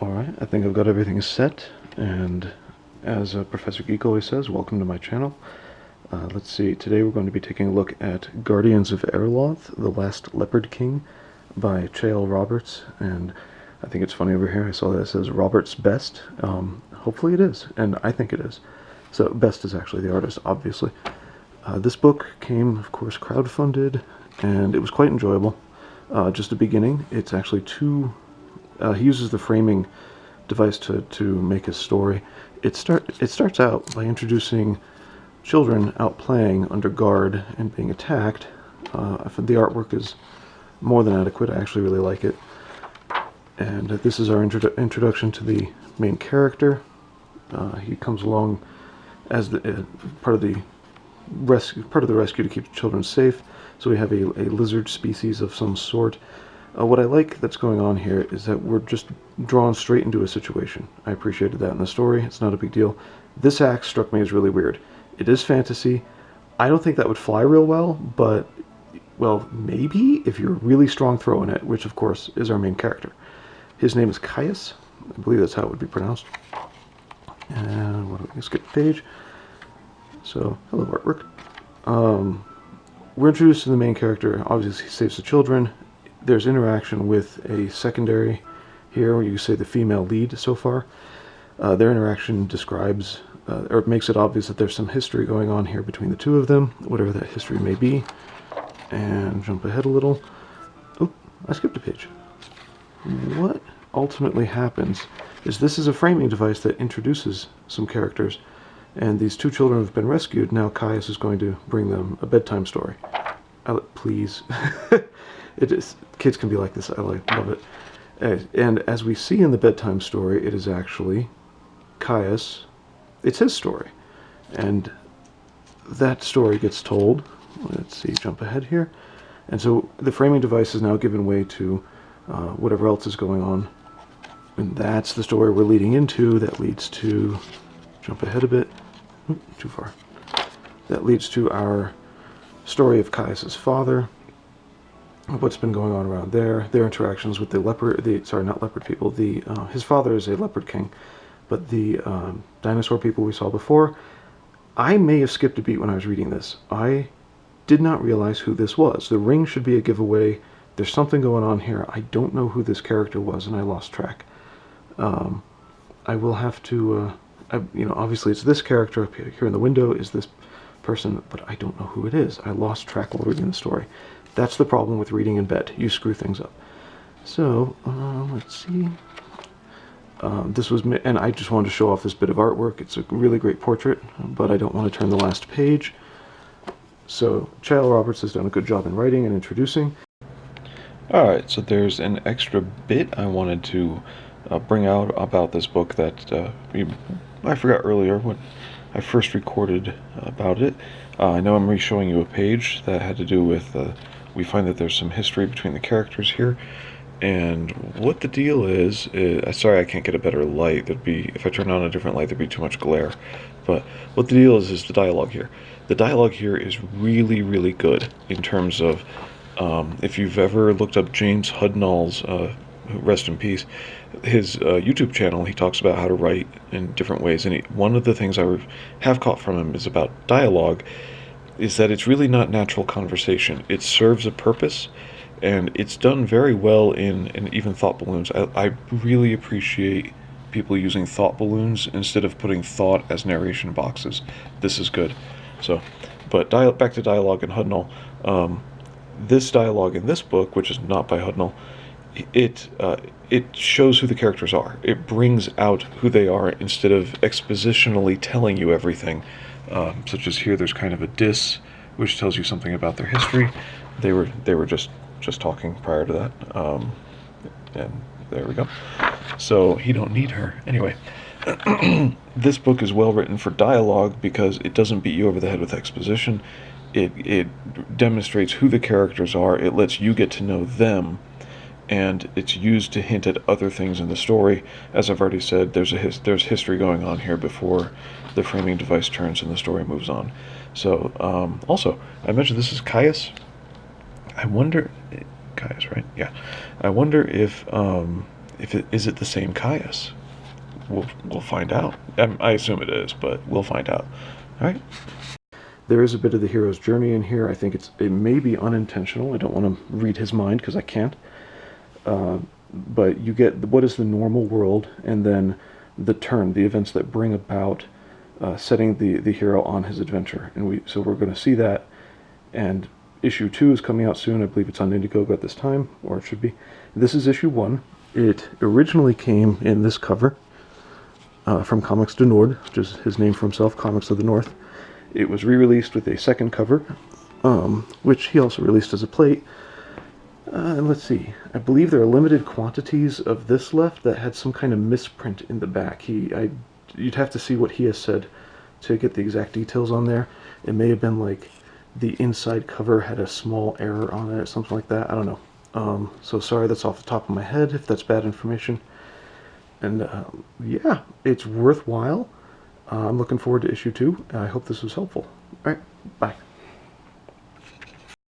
Alright, I think I've got everything set, and as Professor Geek always says, welcome to my channel. Let's see, today we're going to be taking a look at Guardians of Erloth, The Last Leopard King by Chael Roberts, and I think it's funny over here, I saw that it says Roberts Best. Hopefully it is, and I think it is. So Best is actually the artist, obviously. This book came, of course, crowdfunded, and it was quite enjoyable. Just a beginning, it's actually he uses the framing device to make his story. It starts out by introducing children out playing under guard and being attacked. The artwork is more than adequate. I actually really like it. And this is our introduction to the main character. He comes along as part of the rescue to keep children safe. So we have a lizard species of some sort. What I like that's going on here is that we're just drawn straight into a situation. I appreciated that in the story. It's not a big deal. This act struck me as really weird. It is fantasy. I don't think that would fly real well, but, well, maybe if you're a really strong throw in it, which of course is our main character. His name is Caius. I believe that's how it would be pronounced. And what do we skip the page? So, hello artwork. We're introduced to the main character. Obviously, he saves the children. There's interaction with a secondary here, where you say the female lead so far. Their interaction describes, or makes it obvious that there's some history going on here between the two of them, whatever that history may be. And jump ahead a little. Oh, I skipped a page. What ultimately happens is this is a framing device that introduces some characters, and these two children have been rescued. Now Caius is going to bring them a bedtime story. Please. It is, kids can be like this. I love it. And as we see in the bedtime story, it is actually Caius. It's his story. And that story gets told. Let's see, jump ahead here. And so the framing device is now given way to whatever else is going on. And that's the story we're leading into. That leads to, jump ahead a bit. Too far. That leads to our story of Caius's father. What's been going on around there, their interactions with the leopard, not leopard people, his father is a leopard king, but the dinosaur people we saw before, I may have skipped a beat when I was reading this. I did not realize who this was. The ring should be a giveaway. There's something going on here. I don't know who this character was, and I lost track. I will have to, obviously it's this character up here in the window is this person, but I don't know who it is. I lost track while reading the story. That's the problem with reading in bed. You screw things up. So, let's see. And I just wanted to show off this bit of artwork. It's a really great portrait, but I don't want to turn the last page. So, Chael Roberts has done a good job in writing and introducing. Alright, so there's an extra bit I wanted to bring out about this book that I forgot earlier when I first recorded about it. I know I'm re-showing you a page that had to do with, we find that there's some history between the characters here, and what the deal is sorry I can't get a better light. If I turn on a different light, there'd be too much glare. But what the deal is the dialogue here. The dialogue here is really, really good in terms of, if you've ever looked up James Hudnall's, rest in peace, his YouTube channel, he talks about how to write in different ways, and one of the things I have caught from him is about dialogue, is that it's really not natural conversation. It serves a purpose, and it's done very well in even thought balloons. I really appreciate people using thought balloons instead of putting thought as narration boxes. This is good. So, but back to dialogue in Hudnall. This dialogue in this book, which is not by Hudnall, it shows who the characters are. It brings out who they are instead of expositionally telling you everything. Such as here, there's kind of a diss, which tells you something about their history. They were just talking prior to that, and there we go. So he don't need her anyway. This book is well written for dialogue because it doesn't beat you over the head with exposition. It demonstrates who the characters are. It lets you get to know them. And it's used to hint at other things in the story. As I've already said, there's history going on here before the framing device turns and the story moves on. So, also, I mentioned this is Caius. I wonder, Caius, right? Yeah. I wonder if Is it the same Caius? We'll find out. I assume it is, but we'll find out. All right. There is a bit of the hero's journey in here. I think it may be unintentional. I don't want to read his mind because I can't. But you get what is the normal world, and then the events that bring about setting the hero on his adventure. And so we're going to see that. And issue 2 is coming out soon. I believe it's on Indiegogo at this time, or it should be. This is issue 1. It originally came in this cover from Comics du Nord, which is his name for himself, Comics of the North. It was re-released with a second cover, which he also released as a plate. And let's see, I believe there are limited quantities of this left that had some kind of misprint in the back. You'd have to see what he has said to get the exact details on there. It may have been like the inside cover had a small error on it or something like that. I don't know. So sorry, that's off the top of my head if that's bad information. And yeah, it's worthwhile. I'm looking forward to issue 2. I hope this was helpful. All right, bye.